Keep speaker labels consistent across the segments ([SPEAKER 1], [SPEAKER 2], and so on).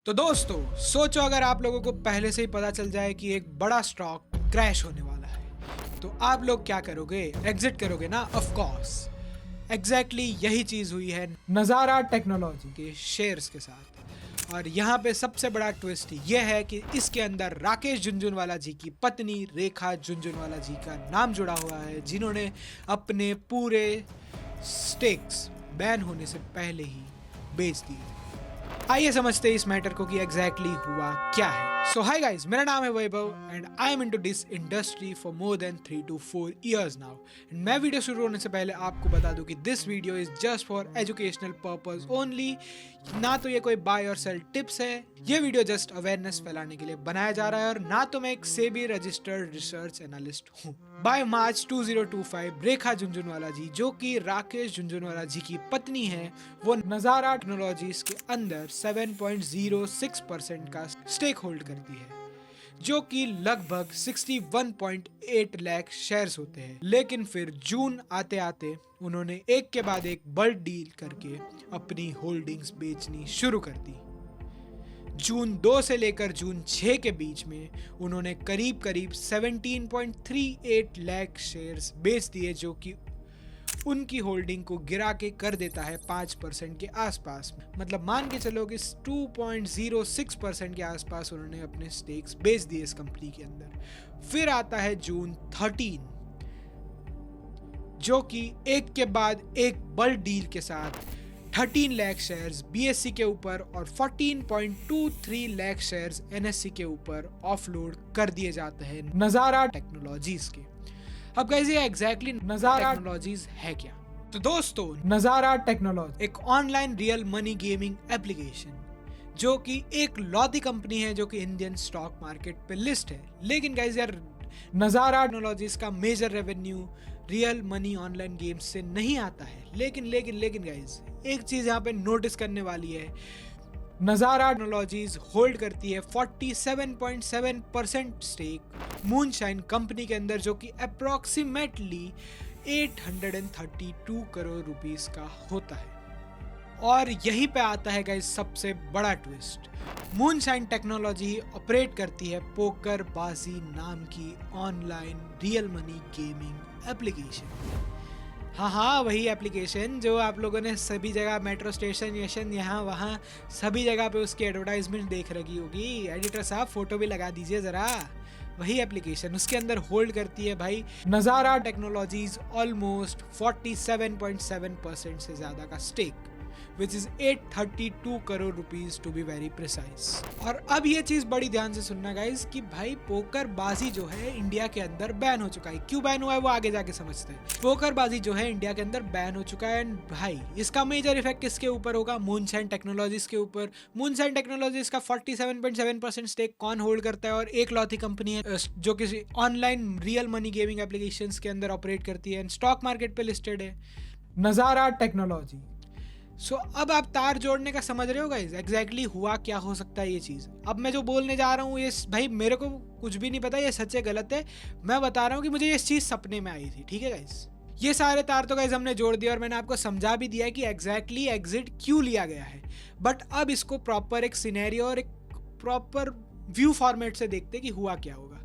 [SPEAKER 1] तो दोस्तों सोचो अगर आप लोगों को पहले से ही पता चल जाए कि एक बड़ा स्टॉक क्रैश होने वाला है तो आप लोग क्या करोगे? एग्जिट करोगे ना? ऑफ कोर्स एग्जैक्टली यही चीज हुई है नज़ारा टेक्नोलॉजी के शेयर्स के साथ। और यहाँ पे सबसे बड़ा ट्विस्ट ये है कि इसके अंदर राकेश झुनझुनवाला जी की पत्नी रेखा झुनझुनवाला जी का नाम जुड़ा हुआ है, जिन्होंने अपने पूरे स्टेक्स बैन होने से पहले ही बेच दिए। आइए समझते हैं इस मैटर को कि एग्जैक्टली हुआ क्या है। सो हाय गाइस, मेरा नाम है Vaibhav and I am into this industry for more than 3 to 4 years now. And मैं वीडियो शुरू होने से पहले आपको बता दूं कि this video is just for educational purpose only, ना तो ये कोई बाय और सेल टिप्स है। ये वीडियो जस्ट अवेयरनेस फैलाने के लिए बनाया जा रहा है और ना तो मैं एक सेबी रजिस्टर्ड रिसर्च एनालिस्ट हूँ। बाय मार्च 2025 रेखा झुनझुनवाला जी, जो कि राकेश झुनझुनवाला जी की पत्नी है, वो नज़ारा टेक्नोलॉजीज के अंदर 7.06% का स्टेक होल्ड करती है, जो कि लगभग 61.8 लाख शेयर्स होते हैं। लेकिन फिर जून आते आते उन्होंने एक के बाद एक बल्क डील करके अपनी होल्डिंग्स बेचनी शुरू कर दी। जून 2 से लेकर जून 6 के बीच में उन्होंने करीब 17.38 लाख शेयर्स बेच दिए, जो कि उनकी होल्डिंग को गिरा के कर देता है 5% के आसपास। मतलब मान के चलो कि 2.06% के आसपास उन्होंने अपने स्टेक्स बेच दिए इस कंपनी के अंदर। फिर आता है जून 13, जो कि एक के बाद एक बल्क डील के साथ 13 लाख शेयर्स बीएससी के ऊपर और 14.23 लाख शेयर्स एनएससी के ऊपर ऑफलोड कर दिए जाते हैं नज़ारा टेक्नोलॉजीज के। अब गाइस ये एग्जैक्टली नज़ारा टेक्नोलॉजीज है क्या? तो दोस्तों नज़ारा टेक्नोलॉजी एक online real money gaming application, जो कि एक लौती कंपनी है जो कि इंडियन स्टॉक मार्केट पे लिस्ट है। लेकिन गाइस यार नज़ारा टेक्नोलॉजीज का major revenue real money online games से नहीं आता है। लेकिन गाइस एक चीज यहाँ पे नोटिस करने वाली है, नज़ारा टेक्नोलॉजीज होल्ड करती है 47.7% स्टेक मूनशाइन कंपनी के अंदर, जो कि अप्रोक्सीमेटली 832 करोड़ रुपीस का होता है। और यहीं पे आता है गाइस सबसे बड़ा ट्विस्ट। मूनशाइन टेक्नोलॉजी ऑपरेट करती है पोकर बाजी नाम की online real money gaming application. हाँ, वही एप्लीकेशन जो आप लोगों ने सभी जगह मेट्रो स्टेशन यहाँ वहाँ सभी जगह पे उसकी एडवर्टाइजमेंट देख रखी होगी। एडिटर साहब फोटो भी लगा दीजिए ज़रा। वही एप्लीकेशन उसके अंदर होल्ड करती है भाई नज़ारा टेक्नोलॉजीज ऑलमोस्ट 47.7% से ज़्यादा का stake, which is 832 crore rupees to be very precise. और अब ये चीज बड़ी ध्यान से सुनना गाइस कि भाई पोकर बाजी जो है इंडिया के अंदर बैन हो चुका है। क्यों बैन हुआ है वो आगे जाके समझते हैं। पोकर बाजी जो है इंडिया के अंदर बैन हो चुका है एंड भाई इसका मेजर इफेक्ट किसके ऊपर होगा? मूनशाइन टेक्नोलॉजीज के ऊपर। मूनशाइन टेक्नोलॉजीज का 47.7% स्टेक कौन होल्ड करता है? और एक लौती कंपनी है जो किसी online real money gaming applications के अंदर ऑपरेट करती है एंड स्टॉक मार्केट पे लिस्टेड है, नज़ारा टेक्नोलॉजी। सो अब आप तार जोड़ने का समझ रहे हो गाइस एग्जैक्टली हुआ क्या हो सकता है ये चीज़। अब मैं जो बोलने जा रहा हूँ ये भाई मेरे को कुछ भी नहीं पता ये सच है गलत है, मैं बता रहा हूँ कि मुझे ये चीज़ सपने में आई थी। ठीक है गाइस, ये सारे तार तो गाइस हमने जोड़ दिया और मैंने आपको समझा भी दिया कि एग्जैक्टली एग्जिट क्यों लिया गया है। बट अब इसको प्रॉपर एक सिनेरियो और एक प्रॉपर व्यू फॉर्मेट से देखते हैं कि हुआ क्या होगा।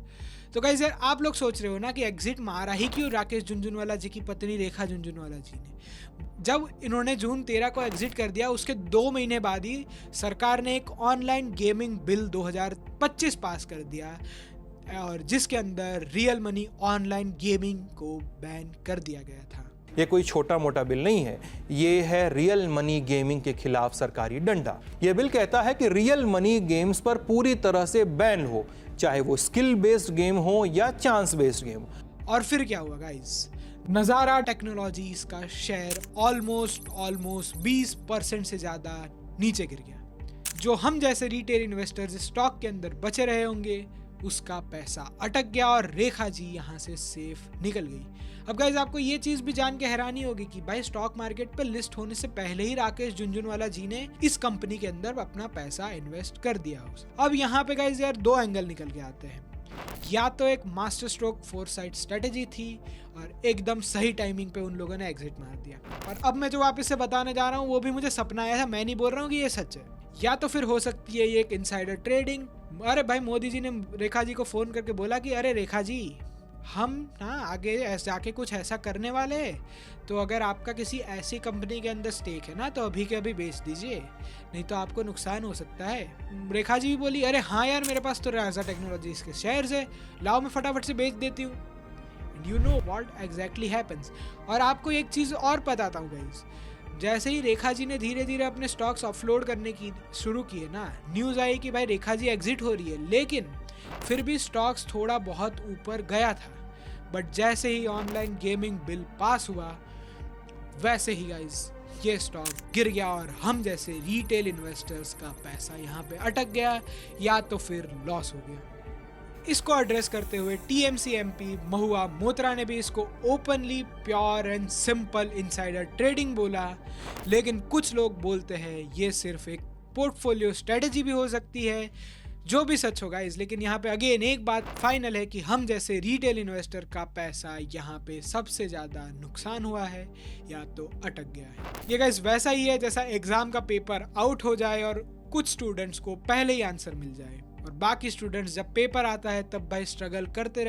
[SPEAKER 1] तो गाइस यार आप लोग सोच रहे हो ना कि एग्जिट मारा ही क्यों राकेश झुनझुनवाला जी की पत्नी रेखा झुनझुनवाला जी ने? जब इन्होंने जून 13 को एग्जिट कर दिया उसके 2 महीने बाद ही सरकार ने एक ऑनलाइन गेमिंग बिल 2025 पास कर दिया और जिसके अंदर रियल मनी ऑनलाइन गेमिंग को बैन कर दिया गया था।
[SPEAKER 2] ये कोई छोटा मोटा बिल नहीं है, ये है रियल मनी गेमिंग के खिलाफ सरकारी डंडा। ये बिल कहता है कि रियल मनी गेम्स पर पूरी तरह से बैन हो, चाहे वो स्किल बेस्ड गेम हो या चांस बेस्ड गेम हो।
[SPEAKER 1] और फिर क्या हुआ गाइस? नज़ारा टेक्नोलॉजीज का शेयर ऑलमोस्ट 20% से ज़्यादा नीचे गिर गया। जो हम जैसे रिटेल इन्वेस्टर्स स्टॉक के अंदर बचे रहे होंगे उसका पैसा अटक गया और रेखा जी यहाँ से सेफ निकल गई। अब गाइज आपको ये चीज भी जान के हैरानी होगी कि भाई स्टॉक मार्केट पे लिस्ट होने से पहले ही राकेश झुनझुनवाला जी ने इस कंपनी के अंदर अपना पैसा इन्वेस्ट कर दिया। अब यहाँ पे गाइज यार 2 एंगल निकल के आते हैं। या तो एक मास्टर स्ट्रोक फोरसाइट स्ट्रेटेजी थी और एकदम सही टाइमिंग पे उन लोगों ने एग्जिट मार दिया। और अब मैं जो वापस से बताने जा रहा हूँ वो भी मुझे सपना आया था, मैं नहीं बोल रहा हूँ कि ये सच है। या तो फिर हो सकती है ये एक इनसाइडर ट्रेडिंग। अरे भाई मोदी जी ने रेखा जी को फ़ोन करके बोला कि अरे रेखा जी, हम ना आगे जाके कुछ ऐसा करने वाले हैं, तो अगर आपका किसी ऐसी कंपनी के अंदर स्टेक है ना तो अभी के अभी बेच दीजिए, नहीं तो आपको नुकसान हो सकता है। रेखा जी भी बोली अरे हाँ यार, मेरे पास तो राजा टेक्नोलॉजीज के शेयर्स है, लाओ मैं फटाफट से बेच देती हूँ। You know what exactly happens. और आपको एक चीज़ और बताता हूँ गाइस, जैसे ही रेखा जी ने धीरे धीरे अपने स्टॉक्स ऑफलोड करने की शुरू किए ना, न्यूज़ आई कि भाई रेखा जी एग्जिट हो रही है, लेकिन फिर भी स्टॉक्स थोड़ा बहुत ऊपर गया था। बट जैसे ही ऑनलाइन गेमिंग बिल पास हुआ वैसे ही गाइस ये स्टॉक गिर गया और हम जैसे रिटेल इन्वेस्टर्स का पैसा यहाँ पे अटक गया या तो फिर लॉस हो गया। इसको एड्रेस करते हुए टीएमसी एमपी महुआ मोत्रा ने भी इसको openly pure and simple insider trading बोला, लेकिन कुछ लोग बोलते हैं ये सिर्फ एक पोर्टफोलियो स्ट्रेटेजी भी हो सकती है। जो भी सच होगा इस, लेकिन यहाँ पे अगेन एक बात फाइनल है कि हम जैसे रिटेल इन्वेस्टर का पैसा यहाँ पे सबसे ज़्यादा नुकसान हुआ है या तो अटक गया है। ये गाइस वैसा ही है जैसा एग्ज़ाम का पेपर आउट हो जाए और कुछ स्टूडेंट्स को पहले ही आंसर मिल जाए और बाकी स्टूडेंट्स जब पेपर आता है तब भाई स्ट्रगल करते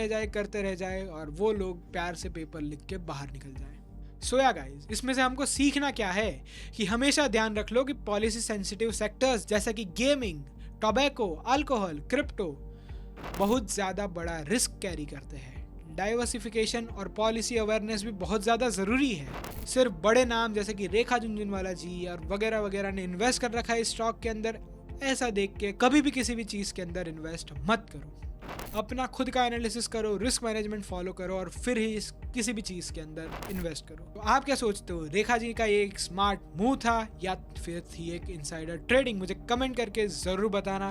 [SPEAKER 1] रह जाए और वो लोग प्यार से पेपर लिख के बाहर निकल जाए। सो या गाइस, इसमें से हमको सीखना क्या है कि हमेशा ध्यान रख लो कि पॉलिसी सेंसिटिव सेक्टर्स जैसा कि गेमिंग, टोबैको, अल्कोहल, क्रिप्टो बहुत ज़्यादा बड़ा रिस्क कैरी करते हैं। डाइवर्सिफिकेशन और पॉलिसी अवेयरनेस भी बहुत ज़्यादा ज़रूरी है। सिर्फ बड़े नाम जैसे कि रेखा झुनझुनवाला जी और वगैरह वगैरह ने इन्वेस्ट कर रखा है इस स्टॉक के अंदर, ऐसा देख के कभी भी किसी भी चीज़ के अंदर इन्वेस्ट मत करो। अपना खुद का एनालिसिस करो, रिस्क मैनेजमेंट फॉलो करो और फिर ही किसी भी चीज़ के अंदर इन्वेस्ट करो। तो आप क्या सोचते हो, रेखा जी का ये एक स्मार्ट मूव था या फिर थी एक इनसाइडर ट्रेडिंग? मुझे कमेंट करके ज़रूर बताना।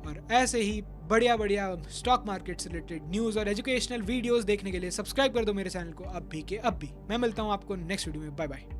[SPEAKER 1] और ऐसे ही बढ़िया बढ़िया स्टॉक मार्केट से रिलेटेड न्यूज़ और एजुकेशनल वीडियोस देखने के लिए सब्सक्राइब कर दो मेरे चैनल को अब भी के अब भी। मैं मिलता हूँ आपको नेक्स्ट वीडियो में। Bye bye.